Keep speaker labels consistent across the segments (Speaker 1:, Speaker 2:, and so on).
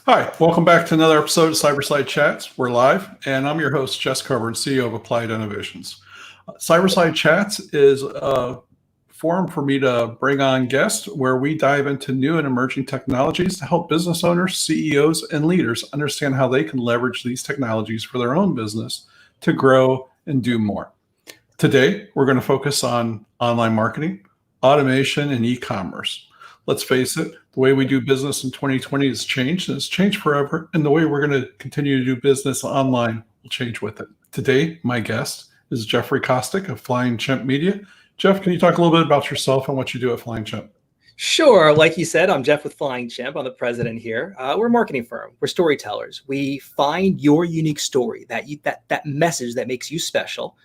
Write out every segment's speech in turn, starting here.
Speaker 1: Hi, welcome back to another episode of Cyberside Chats. We're live, and I'm your host, Jess Coburn, CEO of Applied Innovations. Cyberside Chats is a forum for me to bring on guests where we dive into new and emerging technologies to help business owners, CEOs, and leaders understand how they can leverage these technologies for their own business to grow and do more. Today, we're going to focus on online marketing, automation, and e-commerce. Let's face it, the way we do business in 2020 has changed, and it's changed forever, and the way we're going to continue to do business online will change with it. Today, my guest is Jeffrey Kostick of Flying Chimp Media. Jeff, can you talk a little bit about yourself and what you do at Flying Chimp?
Speaker 2: Sure. Like you said, I'm Jeff with Flying Chimp. I'm the president here. We're a marketing firm. We're storytellers. We find your unique story, that message that makes you special.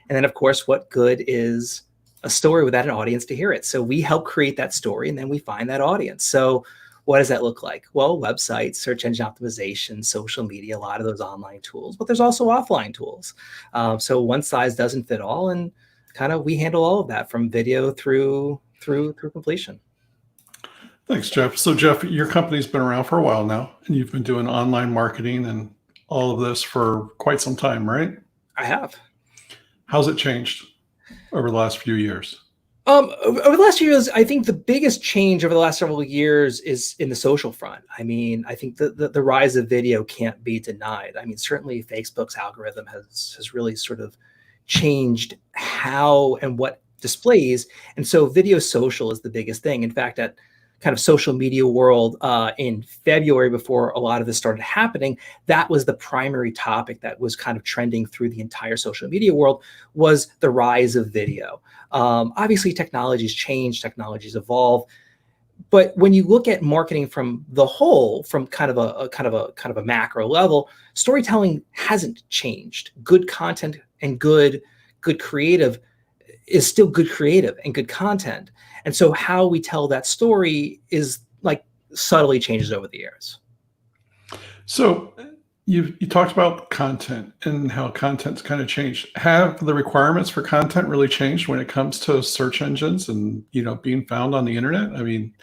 Speaker 2: And then, of course, what good is a story without an audience to hear it? So we help create that story, and then we find that audience. So what does that look like? Well, websites, search engine optimization, social media, a lot of those online tools, but there's also offline tools. So one size doesn't fit all, and kind of we handle all of that from video through completion.
Speaker 1: Thanks, Jeff. So Jeff, your company's been around for a while now, and you've been doing online marketing and all of this for quite some time, right?
Speaker 2: I have.
Speaker 1: How's it changed over the last few years?
Speaker 2: Over the last few years, I think the biggest change over the last several years is in the social front. I mean, I think the rise of video can't be denied. I mean, certainly Facebook's algorithm has really sort of changed how and what displays. And so video social is the biggest thing. In fact, at kind of social media world in February, before a lot of this started happening, that was the primary topic that was kind of trending through the entire social media world, was the rise of video. Obviously, technologies change, technologies evolve, but when you look at marketing from the whole, from kind of a macro level, storytelling hasn't changed. Good content and good creative is still good creative and good content. And so how we tell that story is like subtly changes over the years.
Speaker 1: So you talked about content and how content's kind of changed. Have the requirements for content really changed when it comes to search engines and, being found on the internet? I mean,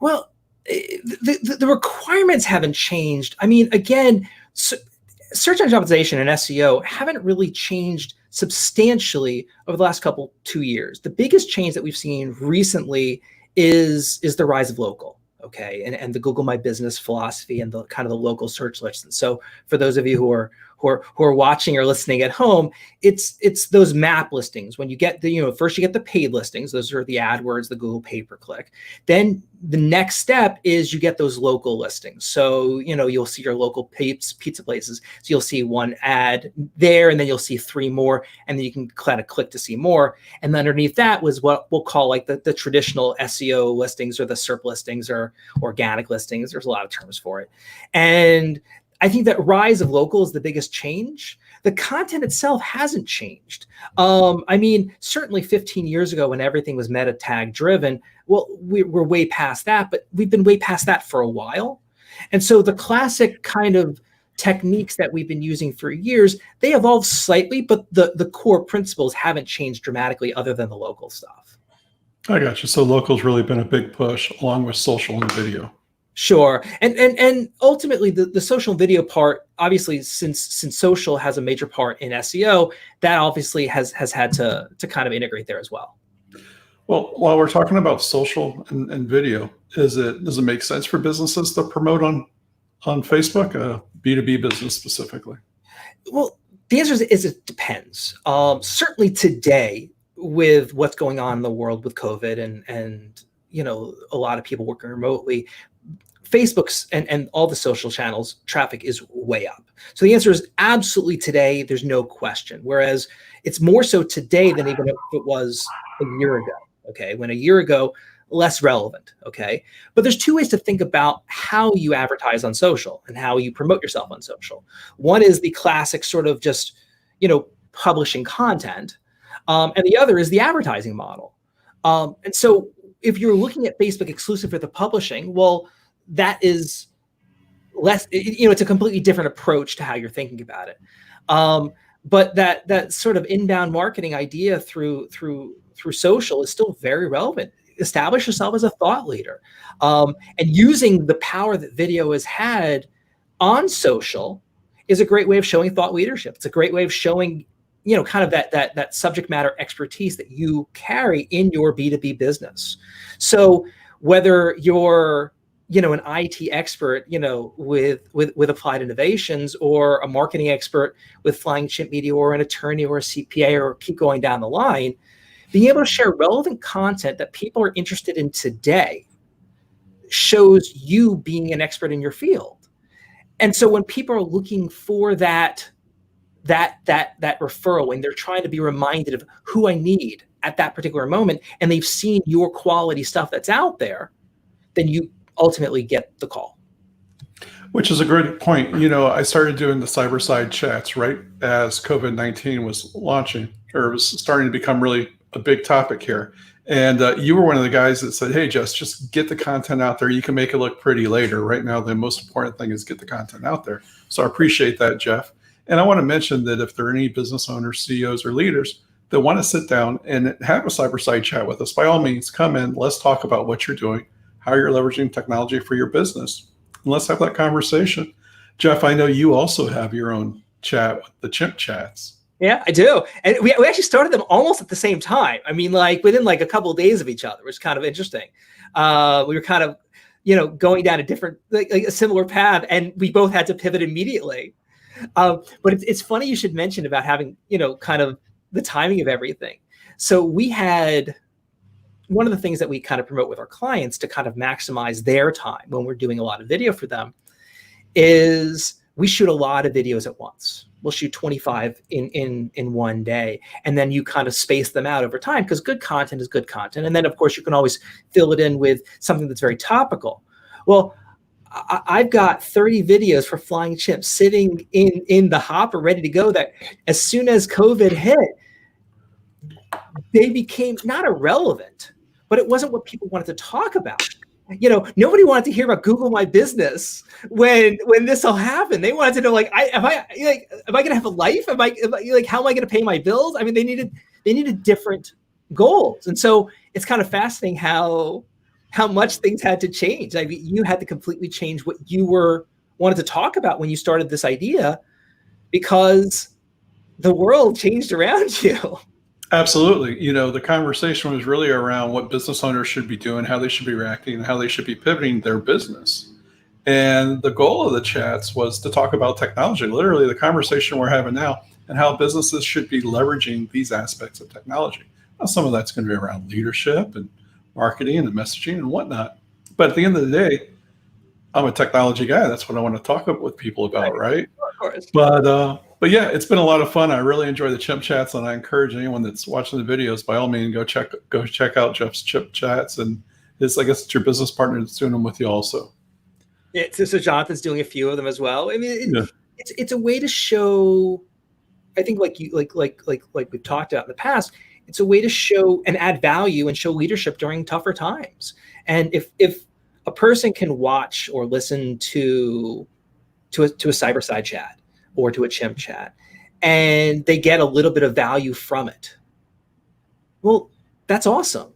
Speaker 2: well, the requirements haven't changed. I mean, again, search engine optimization and SEO haven't really changed substantially over the last 2 years. The biggest change that we've seen recently is the rise of local, okay, and the Google My Business philosophy and the kind of the local search listings. So for those of you who are watching or listening at home, it's those map listings. When you get first you get the paid listings, those are the AdWords, the Google pay-per-click. Then the next step is you get those local listings. So, you'll see your local pizza places. So you'll see one ad there, and then you'll see 3 more, and then you can kind of click to see more. And then underneath that was what we'll call like the traditional SEO listings, or the SERP listings, or organic listings. There's a lot of terms for it. And I think that rise of local is the biggest change. The content itself hasn't changed. I mean, certainly 15 years ago when everything was meta tag driven, well, we're way past that, but we've been way past that for a while. And so the classic kind of techniques that we've been using for years, they evolved slightly, but the core principles haven't changed dramatically other than the local stuff.
Speaker 1: I got you. So local's really been a big push along with social and video.
Speaker 2: Sure. And ultimately the social video part, obviously, since social has a major part in SEO, that obviously has had to kind of integrate there as well.
Speaker 1: Well, while we're talking about social and video, does it make sense for businesses to promote on Facebook, B2B business specifically?
Speaker 2: Well, the answer is it depends. Certainly today, with what's going on in the world with COVID and a lot of people working remotely, Facebook's and all the social channels traffic is way up. So the answer is absolutely today, there's no question. Whereas it's more so today than even if it was a year ago, okay? When a year ago, less relevant, okay? But there's 2 ways to think about how you advertise on social and how you promote yourself on social. One is the classic sort of just, publishing content. And the other is the advertising model. And so if you're looking at Facebook exclusive for the publishing, well, that is less, it's a completely different approach to how you're thinking about it. But that sort of inbound marketing idea through social is still very relevant. Establish yourself as a thought leader, and using the power that video has had on social is a great way of showing thought leadership. It's a great way of showing, kind of that subject matter expertise that you carry in your B2B business. So whether you're, an IT expert, with Applied Innovations, or a marketing expert with Flying Chimp Media, or an attorney or a CPA, or keep going down the line, being able to share relevant content that people are interested in today shows you being an expert in your field. And so when people are looking for that referral, when they're trying to be reminded of who I need at that particular moment, and they've seen your quality stuff that's out there, then you ultimately get the call.
Speaker 1: Which is a great point. I started doing the Cyberside Chats right as COVID-19 was launching, or was starting to become really a big topic here. And you were one of the guys that said, hey, Jess, just get the content out there. You can make it look pretty later. Right now, the most important thing is get the content out there. So I appreciate that, Jeff. And I want to mention that if there are any business owners, CEOs, or leaders that want to sit down and have a Cyberside Chat with us, by all means, come in. Let's talk about what you're doing, how you're leveraging technology for your business. And let's have that conversation. Jeff, I know you also have your own chat, the Chimp Chats.
Speaker 2: Yeah, I do. And we actually started them almost at the same time. I mean, within a couple of days of each other, which is kind of interesting. We were kind of, going down a different, a similar path, and we both had to pivot immediately. But it's funny you should mention about having, kind of the timing of everything. So we had one of the things that we kind of promote with our clients to kind of maximize their time when we're doing a lot of video for them is we shoot a lot of videos at once. We'll shoot 25 in one day, and then you kind of space them out over time, because good content is good content. And then of course you can always fill it in with something that's very topical. Well, I've got 30 videos for Flying Chimp sitting in the hopper ready to go, that as soon as COVID hit, they became not irrelevant, but it wasn't what people wanted to talk about. Nobody wanted to hear about Google My Business when this all happened. They wanted to know, am I going to have a life? Am I how am I going to pay my bills? I mean, they needed different goals. And so it's kind of fascinating how much things had to change. I mean, you had to completely change what you wanted to talk about when you started this idea, because the world changed around you.
Speaker 1: Absolutely. The conversation was really around what business owners should be doing, how they should be reacting, and how they should be pivoting their business. And the goal of the chats was to talk about technology, literally the conversation we're having now, and how businesses should be leveraging these aspects of technology. Now, some of that's going to be around leadership and marketing and messaging and whatnot. But at the end of the day, I'm a technology guy. That's what I want to talk with people about, right?
Speaker 2: Of course.
Speaker 1: But yeah, it's been a lot of fun. I really enjoy the Chimp Chats, and I encourage anyone that's watching the videos, by all means, go check out Jeff's Chimp Chats, and I guess it's your business partner that's doing them with you also.
Speaker 2: Yeah, so Jonathan's doing a few of them as well. I mean, it's a way to show. I think like we've talked about in the past, it's a way to show and add value and show leadership during tougher times. And if a person can watch or listen to a Cyberside Chat or to a Chimp Chat, and they get a little bit of value from it, well, that's awesome.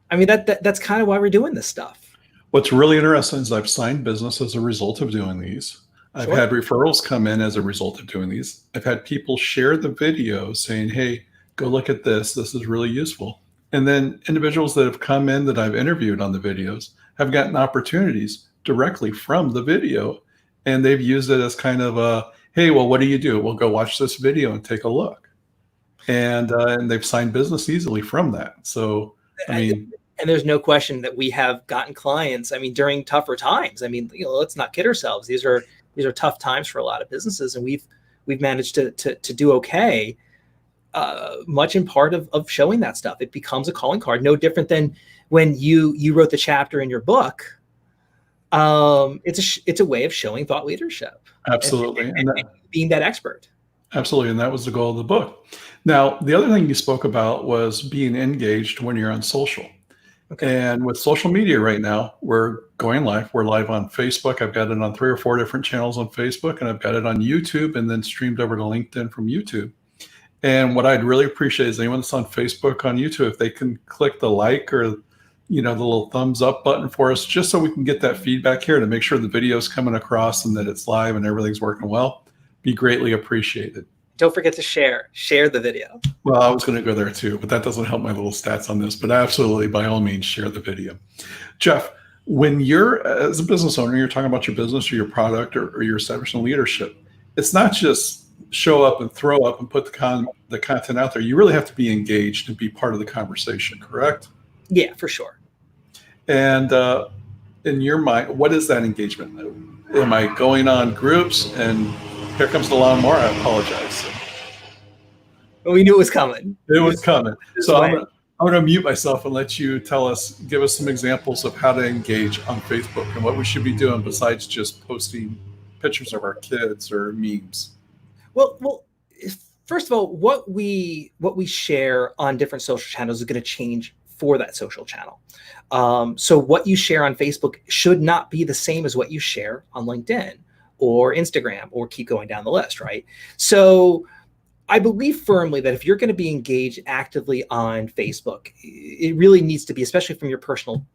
Speaker 2: I mean, that's kind of why we're doing this stuff.
Speaker 1: What's really interesting is I've signed business as a result of doing these. I've had referrals come in as a result of doing these. I've had people share the video saying, hey, go look at this. This is really useful. And then individuals that have come in that I've interviewed on the videos have gotten opportunities directly from the video. And they've used it as kind of a, hey, well, what do you do? Well, go watch this video and take a look. And they've signed business easily from that. So, I mean,
Speaker 2: and there's no question that we have gotten clients, I mean, during tougher times. I mean, let's not kid ourselves. These are tough times for a lot of businesses, and we've managed to do okay, much in part of showing that stuff. It becomes a calling card, no different than when you wrote the chapter in your book. It's a way of showing thought leadership.
Speaker 1: Absolutely.
Speaker 2: And being that expert.
Speaker 1: Absolutely. And that was the goal of the book. Now, the other thing you spoke about was being engaged when you're on social. Okay. And with social media right now, we're going live. We're live on Facebook. I've got it on 3 or 4 different channels on Facebook, and I've got it on YouTube, and then streamed over to LinkedIn from YouTube. And what I'd really appreciate is anyone that's on Facebook, on YouTube, if they can click the like or the little thumbs up button for us, just so we can get that feedback here to make sure the video is coming across and that it's live and everything's working well, be greatly appreciated.
Speaker 2: Don't forget to share the video.
Speaker 1: Well, I was going to go there too, but that doesn't help my little stats on this, but absolutely, by all means, share the video. Jeff, when you're, as a business owner, you're talking about your business or your product or your establishment leadership, it's not just show up and throw up and put the content out there. You really have to be engaged and be part of the conversation, correct?
Speaker 2: Yeah, for sure.
Speaker 1: And in your mind, what is that engagement? Am I going on groups and here comes the lawnmower? I apologize.
Speaker 2: Well, we knew it was coming.
Speaker 1: It was coming. So I'm going to mute myself and let you give us some examples of how to engage on Facebook and what we should be doing besides just posting pictures of our kids or memes.
Speaker 2: Well, first of all, what we share on different social channels is going to change for that social channel. So what you share on Facebook should not be the same as what you share on LinkedIn or Instagram, or keep going down the list, right? So I believe firmly that if you're going to be engaged actively on Facebook, it really needs to be, especially from your personal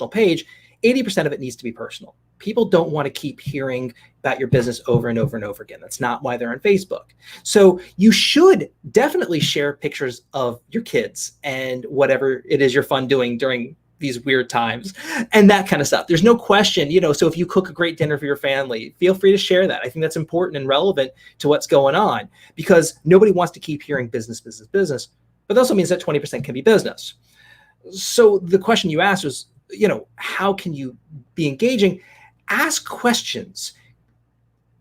Speaker 2: page, 80% of it needs to be personal. People don't want to keep hearing about your business over and over and over again. That's not why they're on Facebook. So you should definitely share pictures of your kids and whatever it is you're fun doing during these weird times and that kind of stuff. There's no question, so if you cook a great dinner for your family, feel free to share that. I think that's important and relevant to what's going on, because nobody wants to keep hearing business, business, business. But that also means that 20% can be business. So the question you asked was, how can you be engaging? Ask questions.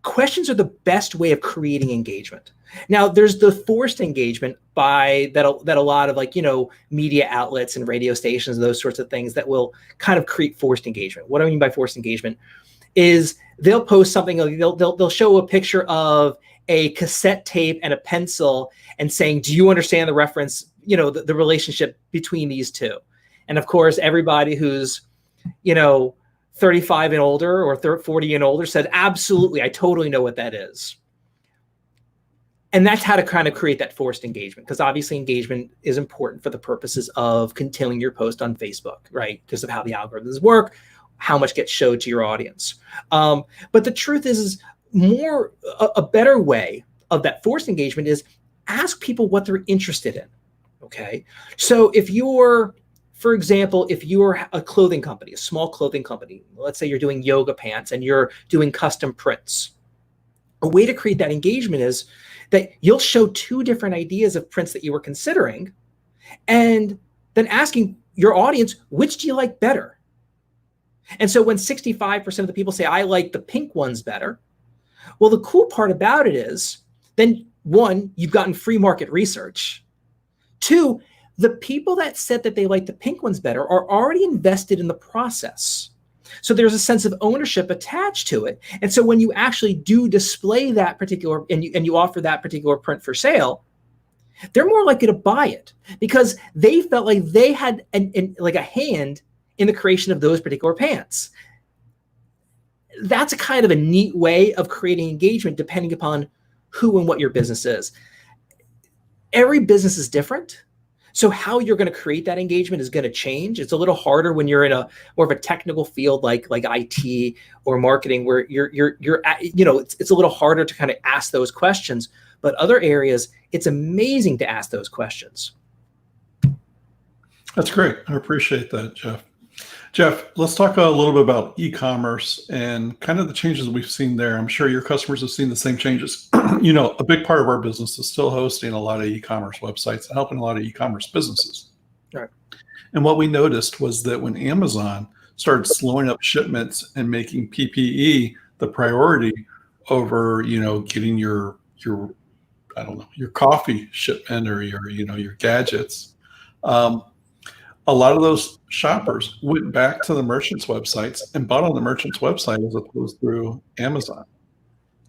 Speaker 2: Questions are the best way of creating engagement. Now, there's the forced engagement that a lot of media outlets and radio stations, those sorts of things that will kind of create forced engagement. What I mean by forced engagement is they'll post something, they'll show a picture of a cassette tape and a pencil and saying, do you understand the reference, the relationship between these two? And of course, everybody who's, 35 and older or 40 and older said, absolutely, I totally know what that is. And that's how to kind of create that forced engagement, because obviously engagement is important for the purposes of continuing your post on Facebook, right? Because of how the algorithms work, how much gets showed to your audience. But the truth is a better way of that forced engagement is ask people what they're interested in, okay? So for example, if you're a clothing company, a small clothing company, let's say you're doing yoga pants and you're doing custom prints, a way to create that engagement is that you'll show two different ideas of prints that you were considering, and then asking your audience, which do you like better? And so when 65% of the people say, I like the pink ones better, well, the cool part about it is, then one, you've gotten free market research. Two, the people that said that they like the pink ones better are already invested in the process. So there's a sense of ownership attached to it. And so when you actually do display that particular, and you offer that particular print for sale, they're more likely to buy it because they felt like they had like a hand in the creation of those particular pants. That's a kind of a neat way of creating engagement depending upon who and what your business is. Every business is different. So how you're going to create that engagement is going to change. It's a little harder when you're in a more of a technical field like IT or marketing, where it's a little harder to kind of ask those questions. But other areas, it's amazing to ask those questions.
Speaker 1: That's great. I appreciate that, Jeff. Jeff, let's talk a little bit about e-commerce and kind of the changes we've seen there. I'm sure your customers have seen the same changes. A big part of our business is still hosting a lot of e-commerce websites and helping a lot of e-commerce businesses.
Speaker 2: Right.
Speaker 1: And what we noticed was that when Amazon started slowing up shipments and making PPE the priority over, getting your coffee shipment or your gadgets, a lot of those shoppers went back to the merchants' websites and bought on the merchants' website as opposed through Amazon.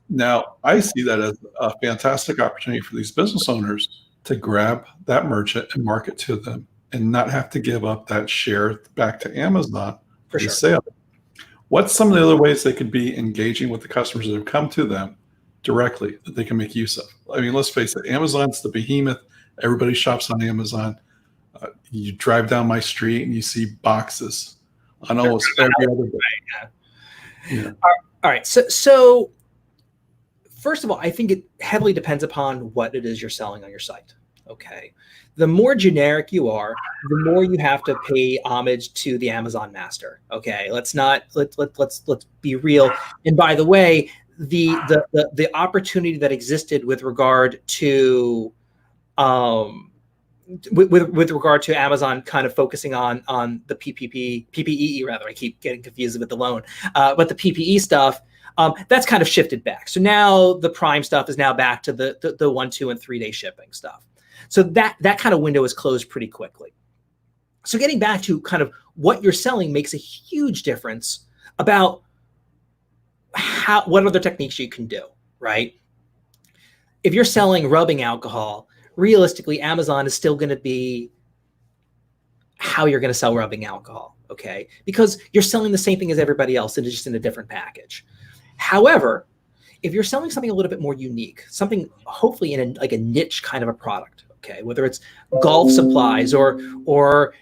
Speaker 1: Now, I see that as a fantastic opportunity for these business owners to grab that merchant and market to them and not have to give up that share back to Amazon for the sale. What's some of the other ways they could be engaging with the customers that have come to them directly that they can make use of? I mean, let's face it, Amazon's the behemoth. Everybody shops on Amazon. You drive down my street and you see boxes on almost every other building.
Speaker 2: Yeah. All right. So first of all, I think it heavily depends upon what it is you're selling on your site. Okay. The more generic you are, the more you have to pay homage to the Amazon master. Okay. Let's be real. And by the way, the opportunity that existed with regard to with regard to Amazon kind of focusing on the PPE rather, I keep getting confused with the loan, but the PPE stuff, that's kind of shifted back. So now the Prime stuff is now back to the 1, 2, and 3 day shipping stuff. So that kind of window is closed pretty quickly. So getting back to kind of what you're selling makes a huge difference about what other techniques you can do, right? If you're selling rubbing alcohol, realistically, Amazon is still going to be how you're going to sell rubbing alcohol, okay? Because you're selling the same thing as everybody else, and it's just in a different package. However, if you're selling something a little bit more unique, something hopefully in a niche kind of a product, okay, whether it's golf supplies or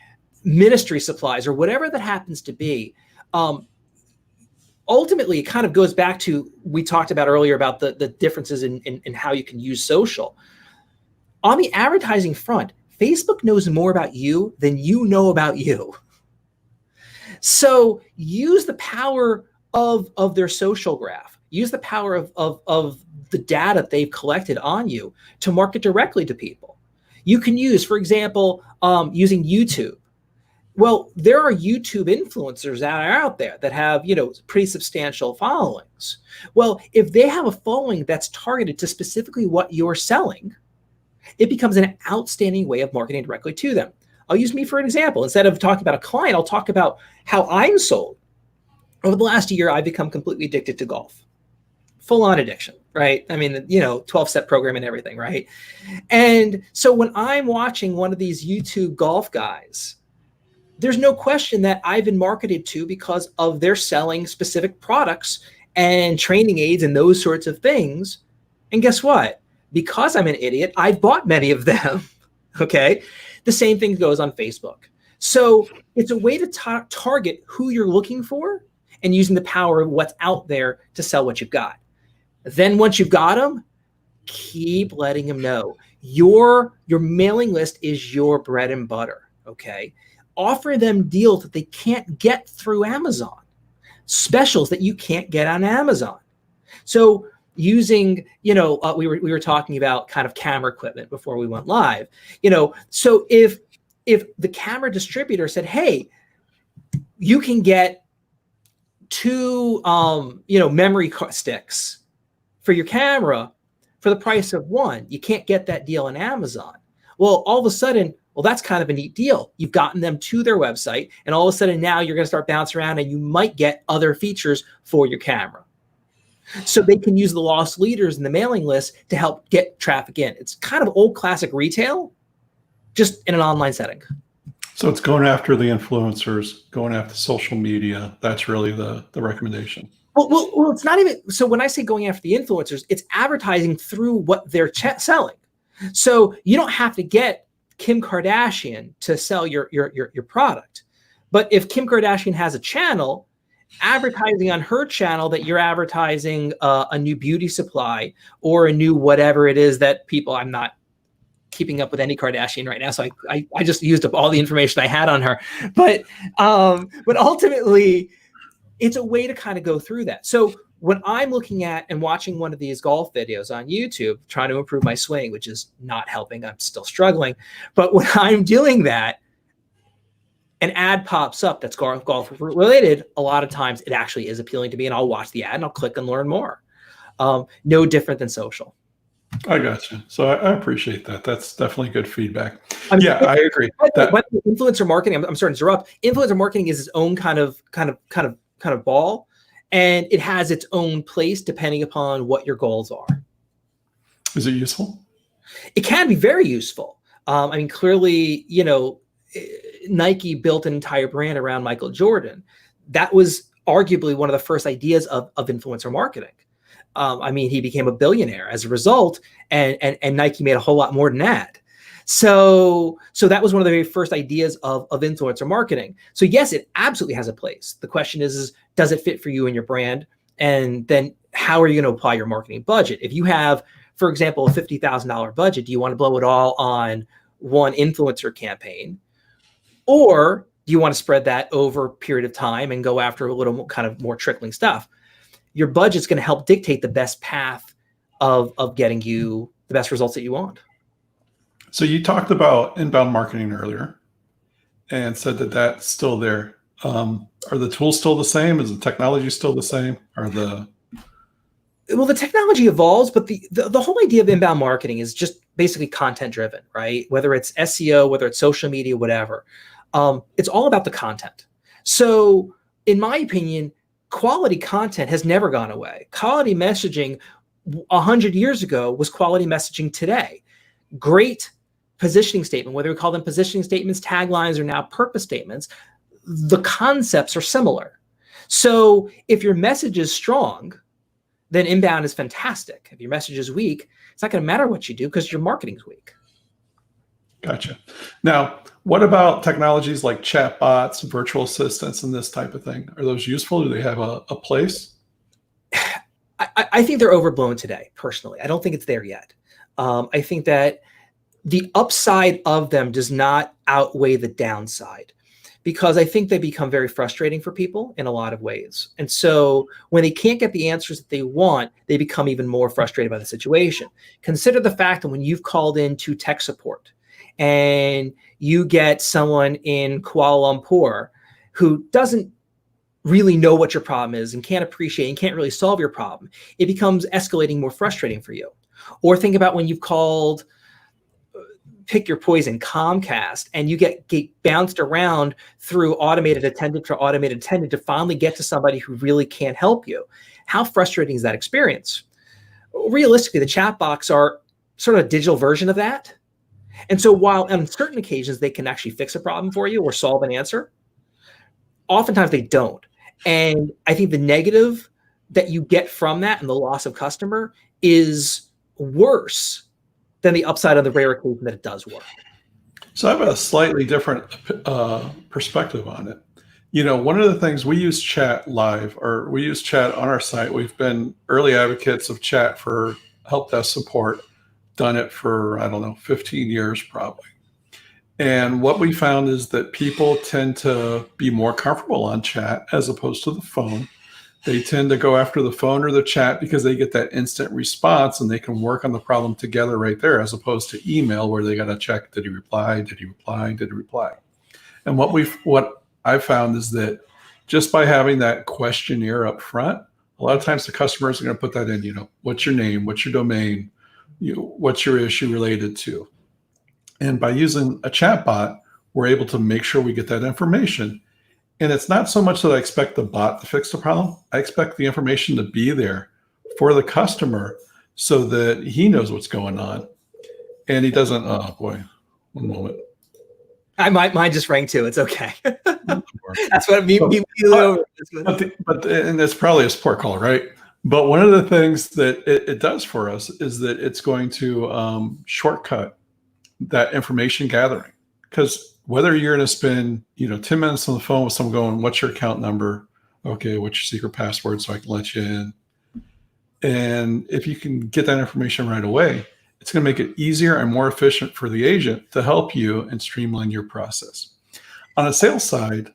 Speaker 2: ministry supplies or whatever that happens to be, ultimately it kind of goes back to we talked about earlier about the differences in how you can use social. On the advertising front, Facebook knows more about you than you know about you. So use the power of their social graph. Use the power of the data they've collected on you to market directly to people. You can use, for example, using YouTube. Well, there are YouTube influencers that are out there that have, pretty substantial followings. Well, if they have a following that's targeted to specifically what you're selling, it becomes an outstanding way of marketing directly to them. I'll use me for an example. Instead of talking about a client, I'll talk about how I'm sold. Over the last year, I've become completely addicted to golf. Full-on addiction, right? I mean, 12-step program and everything, right? And so when I'm watching one of these YouTube golf guys, there's no question that I've been marketed to because of their selling specific products and training aids and those sorts of things. And guess what? Because I'm an idiot, I've bought many of them, okay? The same thing goes on Facebook. So it's a way to target who you're looking for and using the power of what's out there to sell what you've got. Then once you've got them, keep letting them know. Your mailing list is your bread and butter, okay? Offer them deals that they can't get through Amazon, specials that you can't get on Amazon. So using, we were talking about kind of camera equipment before we went live, so if the camera distributor said, hey, you can get 2, memory sticks for your camera for the price of 1, you can't get that deal on Amazon. Well, all of a sudden, that's kind of a neat deal. You've gotten them to their website, and all of a sudden now you're going to start bouncing around and you might get other features for your camera. So they can use the lost leaders in the mailing list to help get traffic in. It's kind of old classic retail, just in an online setting.
Speaker 1: So it's going after the influencers, going after social media. That's really the recommendation.
Speaker 2: Well, it's not even. So when I say going after the influencers, it's advertising through what they're selling. So you don't have to get Kim Kardashian to sell your product. But if Kim Kardashian has a channel, advertising on her channel that you're advertising a new beauty supply or a new whatever it is that people, I'm not keeping up with any Kardashian right now, so I just used up all the information I had on her. But ultimately, it's a way to kind of go through that. So when I'm looking at and watching one of these golf videos on YouTube, trying to improve my swing, which is not helping, I'm still struggling. But when I'm doing that, an ad pops up that's golf related, a lot of times it actually is appealing to me, and I'll watch the ad and I'll click and learn more. No different than social.
Speaker 1: I got you. So I appreciate that. That's definitely good feedback. I agree.
Speaker 2: But influencer marketing, I'm sorry to interrupt. Influencer marketing is its own kind of ball, and it has its own place depending upon what your goals are.
Speaker 1: Is it useful?
Speaker 2: It can be very useful. I mean, clearly, Nike built an entire brand around Michael Jordan. That was arguably one of the first ideas of influencer marketing. I mean, he became a billionaire as a result, and Nike made a whole lot more than that. So that was one of the very first ideas of influencer marketing. So yes, it absolutely has a place. The question is does it fit for you and your brand? And then how are you going to apply your marketing budget? If you have, for example, a $50,000 budget, do you want to blow it all on one influencer campaign? Or do you want to spread that over a period of time and go after a little kind of more trickling stuff? Your budget's going to help dictate the best path of getting you the best results that you want.
Speaker 1: So you talked about inbound marketing earlier and said that that's still there. Are the tools still the same? Is the technology still the same?
Speaker 2: Well, the technology evolves, but the whole idea of inbound marketing is just basically content driven, right? Whether it's SEO, whether it's social media, whatever. It's all about the content. So in my opinion, quality content has never gone away. Quality messaging 100 years ago was quality messaging today. Great positioning statement, whether we call them positioning statements, taglines, or now purpose statements, the concepts are similar. So if your message is strong, then inbound is fantastic. If your message is weak, it's not going to matter what you do because your marketing's weak.
Speaker 1: Gotcha. Now, what about technologies like chatbots, virtual assistants, and this type of thing? Are those useful? Do they have a place?
Speaker 2: I think they're overblown today, personally. I don't think it's there yet. I think that the upside of them does not outweigh the downside, because I think they become very frustrating for people in a lot of ways. And so when they can't get the answers that they want, they become even more frustrated by the situation. Consider the fact that when you've called into tech support and you get someone in Kuala Lumpur who doesn't really know what your problem is and can't appreciate and can't really solve your problem, it becomes escalating more frustrating for you. Or think about when you've called, pick your poison, Comcast, and you get bounced around through automated attendant to finally get to somebody who really can't help you. How frustrating is that experience? Realistically, the chat box are sort of a digital version of that. And so while on certain occasions they can actually fix a problem for you or solve an answer, oftentimes they don't. And I think the negative that you get from that and the loss of customer is worse than the upside of the rare occasion that it does work.
Speaker 1: So I have a slightly different perspective on it. You know, one of the things, we use chat live, or we use chat on our site. We've been early advocates of chat for help desk support, done it for, 15 years probably. And what we found is that people tend to be more comfortable on chat as opposed to the phone. They tend to go after the phone or the chat because they get that instant response and they can work on the problem together right there, as opposed to email where they got to check, did he reply? Did he reply? Did he reply? And what I've found is that just by having that questionnaire up front, a lot of times the customers are going to put that in, what's your name? What's your domain? What's your issue related to? And by using a chatbot, we're able to make sure we get that information. And it's not so much that I expect the bot to fix the problem. I expect the information to be there for the customer so that he knows what's going on. And he doesn't, oh boy, one moment.
Speaker 2: Mine just rang too. It's okay. That's what
Speaker 1: and that's probably a support call, right? But one of the things that it does for us is that it's going to shortcut that information gathering. Because whether you're going to spend 10 minutes on the phone with someone going, what's your account number? Okay, what's your secret password so I can let you in? And if you can get that information right away, it's going to make it easier and more efficient for the agent to help you and streamline your process. On the sales side,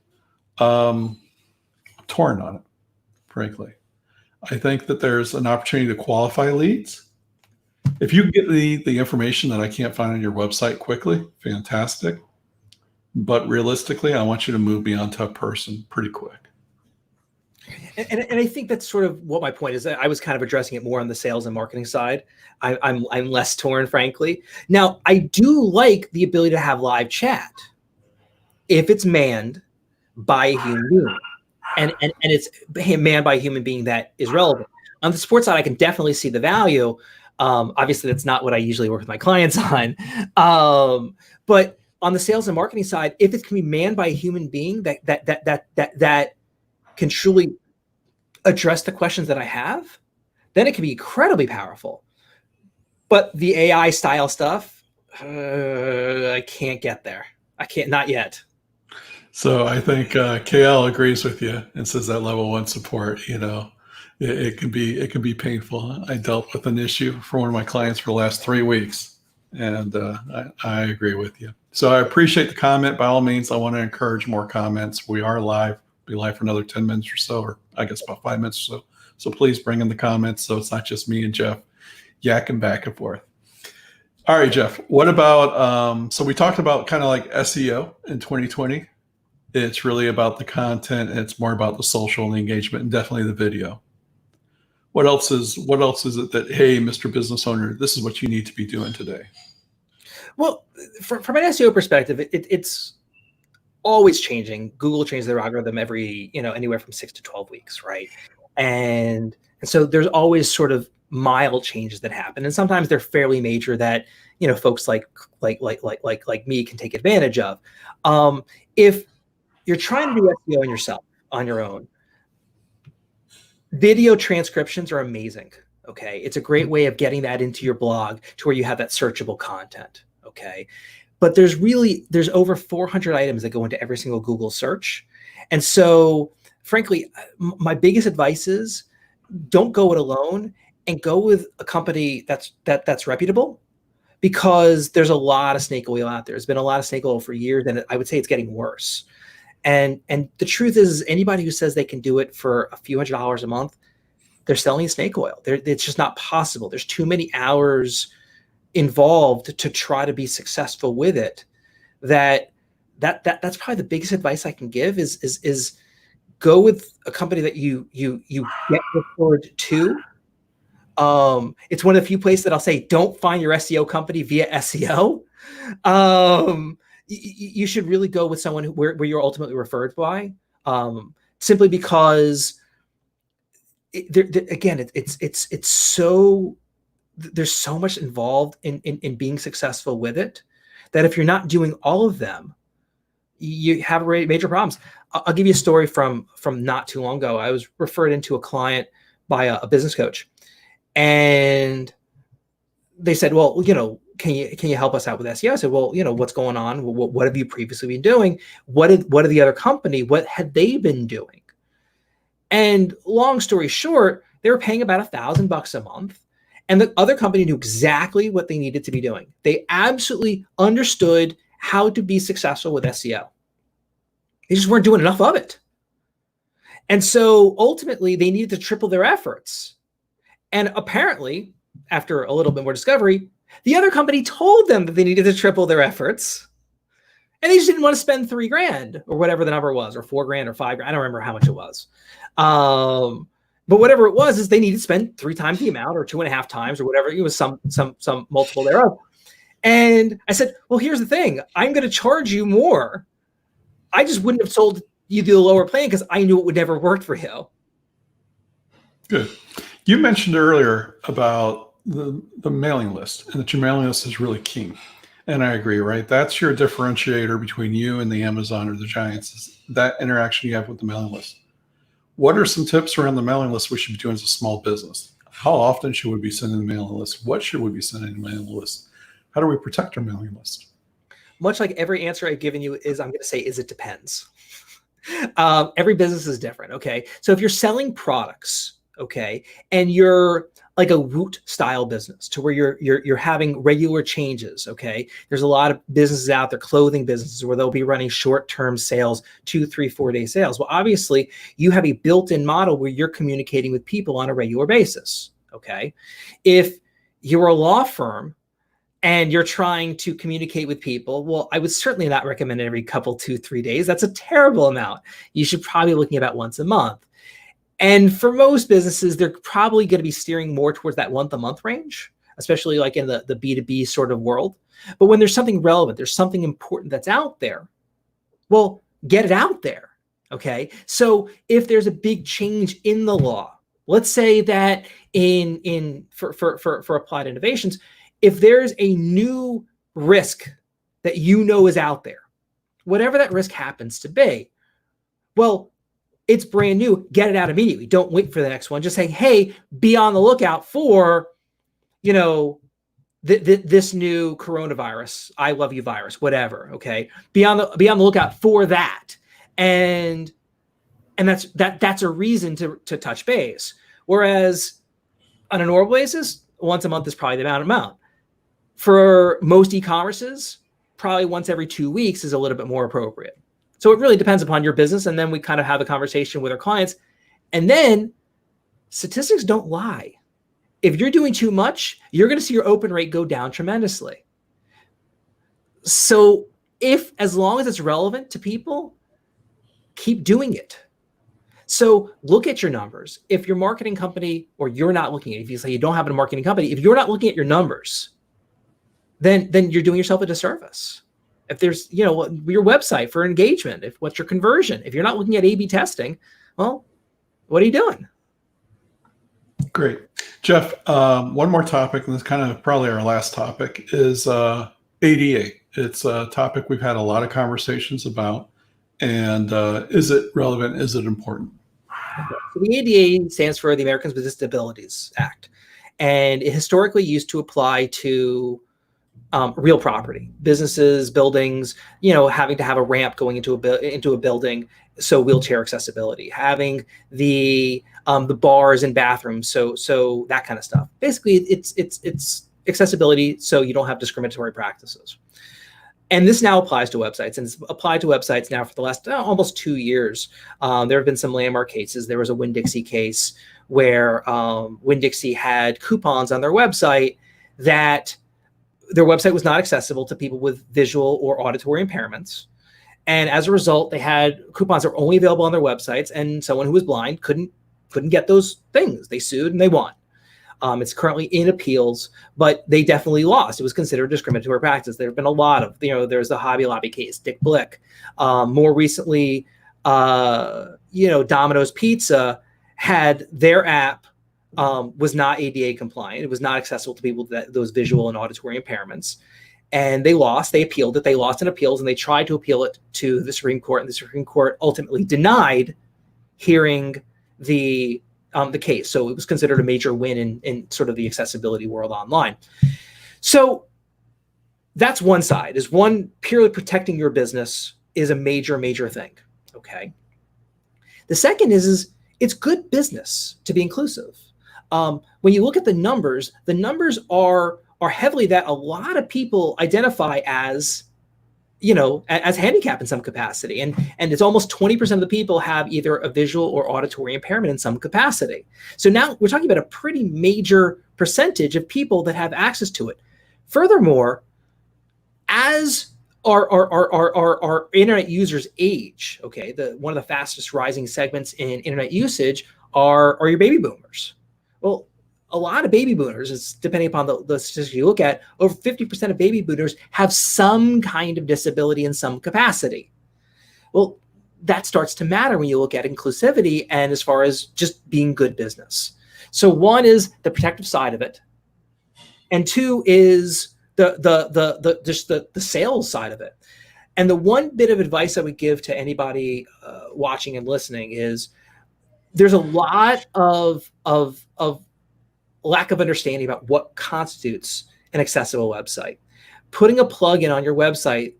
Speaker 1: I'm torn on it, frankly. I think that there's an opportunity to qualify leads. If you get the information that I can't find on your website quickly, fantastic. But realistically, I want you to move me onto a person pretty quick.
Speaker 2: And I think that's sort of what my point is. I was kind of addressing it more on the sales and marketing side. I'm less torn, frankly. Now, I do like the ability to have live chat if it's manned by a human being. And it's manned by a human being that is relevant. On the support side, I can definitely see the value. Obviously, that's not what I usually work with my clients on. But on the sales and marketing side, if it can be manned by a human being that can truly address the questions that I have, then it can be incredibly powerful. But the AI style stuff, I can't get there. I can't, not yet.
Speaker 1: So I think KL agrees with you and says that level one support, it can be painful. I dealt with an issue for one of my clients for the last 3 weeks, and I agree with you. So I appreciate the comment. By all means, I want to encourage more comments. We are live. Be live for another 10 minutes or so, or I guess about 5 minutes or so. So please bring in the comments so it's not just me and Jeff yakking back and forth. All right, Jeff, what about, so we talked about kind of like SEO in 2020. It's really about the content, and it's more about the social and the engagement, and definitely the video. What else is it that, hey, Mr. Business Owner, this is what you need to be doing today?
Speaker 2: Well, from an SEO perspective, it's always changing. Google changes their algorithm every, anywhere from 6 to 12 weeks, right? And so there's always sort of mild changes that happen, and sometimes they're fairly major that folks like me can take advantage of. If you're trying to do SEO on yourself, on your own, video transcriptions are amazing. Okay, it's a great way of getting that into your blog to where you have that searchable content. Okay, but there's over 400 items that go into every single Google search, and so frankly, my biggest advice is don't go it alone, and go with a company that's reputable, because there's a lot of snake oil out there. There's been a lot of snake oil for years, and I would say it's getting worse. And the truth is, anybody who says they can do it for a few $100s a month, they're selling snake oil. It's just not possible. There's too many hours involved to try to be successful with it. That's probably the biggest advice I can give is go with a company that you get referred to. It's one of the few places that I'll say, don't find your SEO company via SEO. You should really go with someone where you're ultimately referred by, simply because it's so, there's so much involved in being successful with it, that if you're not doing all of them, you have major problems. I'll give you a story from not too long ago. I was referred into a client by a business coach, and they said, well, can you help us out with SEO? I said, well, what's going on? What have you previously been doing? What are the other company? What had they been doing? And long story short, they were paying about $1,000 a month. And the other company knew exactly what they needed to be doing. They absolutely understood how to be successful with SEO. They just weren't doing enough of it. And so ultimately they needed to triple their efforts. And apparently, after a little bit more discovery, the other company told them that they needed to triple their efforts, and they just didn't want to spend $3,000 or whatever the number was, or $4,000 or $5,000. I don't remember how much it was. But whatever it was, is they needed to spend 3 times the amount, or 2.5 times, or whatever. It was some multiple thereof. And I said, well, here's the thing. I'm going to charge you more. I just wouldn't have sold you the lower plan because I knew it would never work for you.
Speaker 1: Good. You mentioned earlier about the mailing list, and that your mailing list is really key. And I agree, right? That's your differentiator between you and the Amazon or the giants, is that interaction you have with the mailing list. What are some tips around the mailing list we should be doing as a small business? How often should we be sending the mailing list? What should we be sending the mailing list? How do we protect our mailing list?
Speaker 2: Much like every answer I've given you is, I'm going to say, is it depends. Every business is different. Okay. So if you're selling products, okay, and you're like a Woot style business, to where you're having regular changes, okay, there's a lot of businesses out there, clothing businesses, where they'll be running short-term sales, 2, 3, 4-day sales. Well, obviously you have a built-in model where you're communicating with people on a regular basis. Okay. If you're a law firm and you're trying to communicate with people, well, I would certainly not recommend every couple, 2, 3 days. That's a terrible amount. You should probably be looking at about once a month. And for most businesses, they're probably going to be steering more towards that once a month range, especially like in the B2B sort of world. But when there's something relevant, there's something important that's out there, well, get it out there. Okay. So if there's a big change in the law, let's say that for Applied Innovations, if there's a new risk that is out there, whatever that risk happens to be, well, it's brand new, get it out immediately. Don't wait for the next one. Just say, hey, be on the lookout for, the this new coronavirus, I love you virus, whatever. Okay, be on the lookout for that, and that's a reason to touch base. Whereas on a normal basis, once a month is probably the amount. For most e-commerces, probably once every 2 weeks is a little bit more appropriate. So it really depends upon your business. And then we kind of have a conversation with our clients. And then statistics don't lie. If you're doing too much, you're going to see your open rate go down tremendously. So as long as it's relevant to people, keep doing it. So look at your numbers. If your marketing company, or you're not looking at it, if you say you don't have a marketing company, if you're not looking at your numbers, then you're doing yourself a disservice. If there's, your website for engagement, what's your conversion? If you're not looking at A/B testing, well, what are you doing?
Speaker 1: Great. Jeff, one more topic, and this is kind of probably our last topic, is ADA. It's a topic we've had a lot of conversations about. And is it relevant? Is it important?
Speaker 2: So the ADA stands for the Americans with Disabilities Act. And it historically used to apply to real property, businesses, buildings, having to have a ramp going into a building, so wheelchair accessibility, having the bars and bathrooms, so that kind of stuff. Basically, it's accessibility, so you don't have discriminatory practices. And this now applies to websites, and it's applied to websites now for the last almost 2 years. There have been some landmark cases. There was a Winn-Dixie case where Winn-Dixie had coupons on their website that their website was not accessible to people with visual or auditory impairments. And as a result, they had coupons that were only available on their websites, and someone who was blind couldn't get those things. They sued and they won. It's currently in appeals, but they definitely lost. It was considered discriminatory practice. There have been a lot of, there's the Hobby Lobby case, Dick Blick. More recently, Domino's Pizza had their app was not ADA compliant. It was not accessible to people with those visual and auditory impairments. And they lost. They appealed it. They lost in appeals, and they tried to appeal it to the Supreme Court, and the Supreme Court ultimately denied hearing the case. So it was considered a major win in sort of the accessibility world online. So that's one side, is one, purely protecting your business is a major thing. Okay. The second is it's good business to be inclusive. When you look at the numbers are heavily that a lot of people identify as handicapped in some capacity. And it's almost 20% of the people have either a visual or auditory impairment in some capacity. So now we're talking about a pretty major percentage of people that have access to it. Furthermore, as our internet users age, okay, one of the fastest rising segments in internet usage are your baby boomers. Well, a lot of baby boomers, it's depending upon the statistics you look at, over 50% of baby boomers have some kind of disability in some capacity. Well, that starts to matter when you look at inclusivity and as far as just being good business. So one is the protective side of it, and two is the sales side of it. And the one bit of advice I would give to anybody watching and listening is there's a lot of lack of understanding about what constitutes an accessible website. Putting a plugin on your website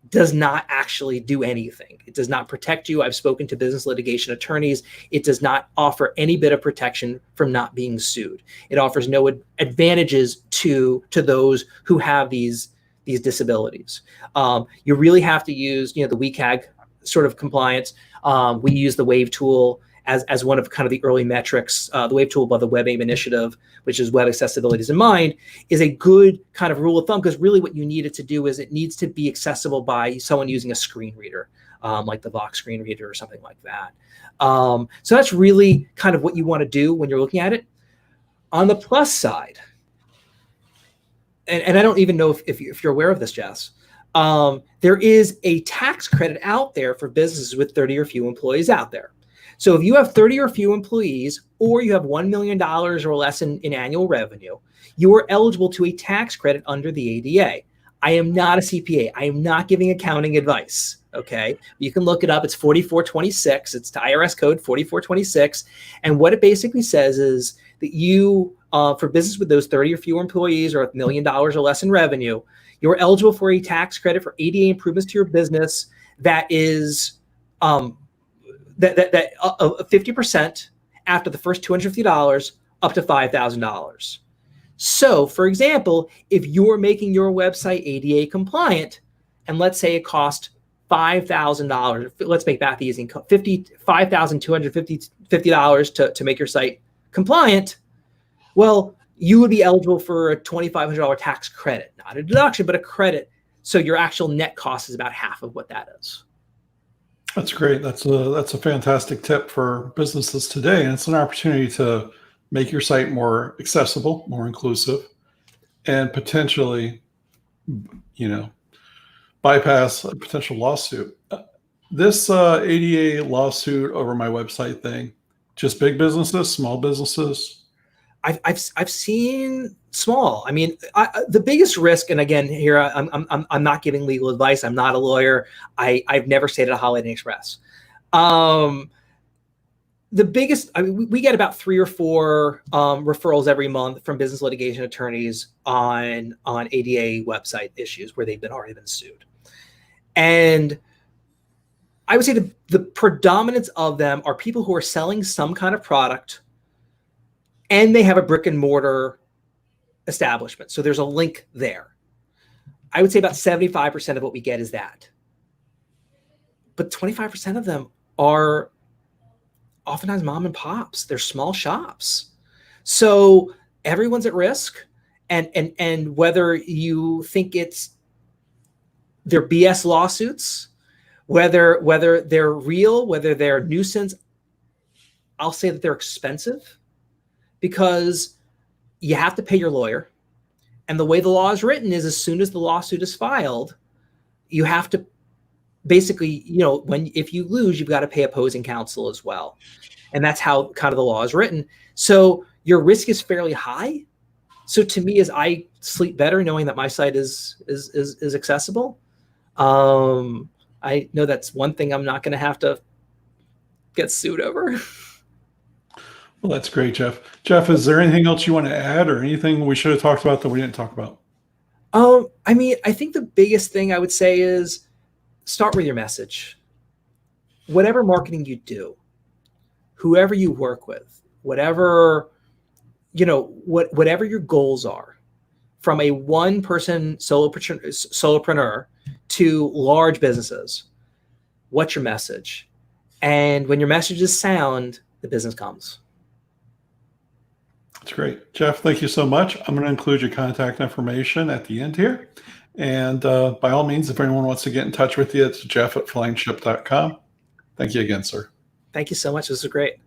Speaker 2: does not actually do anything. It does not protect you. I've spoken to business litigation attorneys. It does not offer any bit of protection from not being sued. It offers no advantages to those who have these disabilities. You really have to use the WCAG sort of compliance. We use the WAVE tool as one of kind of the early metrics. The WAVE tool by the WebAIM initiative, which is Web Accessibility is in Mind, is a good kind of rule of thumb, because really what you need it to do is it needs to be accessible by someone using a screen reader, like the Vox screen reader or something like that. So that's really kind of what you want to do when you're looking at it. On the plus side, and I don't even know if you're aware of this, Jess, there is a tax credit out there for businesses with 30 or few employees out there. So if you have 30 or few employees, or you have $1 million or less in annual revenue, you are eligible to a tax credit under the ADA. I am not a CPA. I am not giving accounting advice. Okay. You can look it up. It's 4426. It's the IRS code 4426. And what it basically says is that you, for business with those 30 or fewer employees or $1 million or less in revenue, you're eligible for a tax credit for ADA improvements to your business that is 50% after the first $250 up to $5,000. So, for example, if you're making your website ADA compliant, and let's say it cost $5,000, let's make math easy, $5,250 to make your site compliant, well, you would be eligible for a $2,500 tax credit, not a deduction, but a credit. So your actual net cost is about half of what that is.
Speaker 1: That's great. That's a fantastic tip for businesses today. And it's an opportunity to make your site more accessible, more inclusive, and potentially, bypass a potential lawsuit. This ADA lawsuit over my website thing, just big businesses, small businesses?
Speaker 2: I've seen small. I mean, the biggest risk, and again, here I'm not giving legal advice. I'm not a lawyer. I've never stayed at a Holiday Inn Express. The biggest, we get about 3 or 4 referrals every month from business litigation attorneys on ADA website issues where they've already been sued. And I would say the predominance of them are people who are selling some kind of product and they have a brick and mortar establishment. So there's a link there. I would say about 75% of what we get is that. But 25% of them are oftentimes mom and pops. They're small shops. So everyone's at risk. And whether you think they're BS lawsuits, whether they're real, whether they're nuisance, I'll say that they're expensive because you have to pay your lawyer. And the way the law is written is as soon as the lawsuit is filed, you have to basically, if you lose, you've got to pay opposing counsel as well. And that's how kind of the law is written. So your risk is fairly high. So to me, as I sleep better knowing that my site is accessible, I know that's one thing I'm not going to have to get sued over.
Speaker 1: Well, that's great, Jeff. Jeff, is there anything else you want to add or anything we should have talked about that we didn't talk about?
Speaker 2: I think the biggest thing I would say is start with your message. Whatever marketing you do, whoever you work with, whatever your goals are, from a one-person solopreneur to large businesses, what's your message? And when your message is sound, the business comes.
Speaker 1: That's great. Jeff, thank you so much. I'm going to include your contact information at the end here. And by all means, if anyone wants to get in touch with you, it's jeff@flyingship.com. Thank you again, sir.
Speaker 2: Thank you so much. This was great.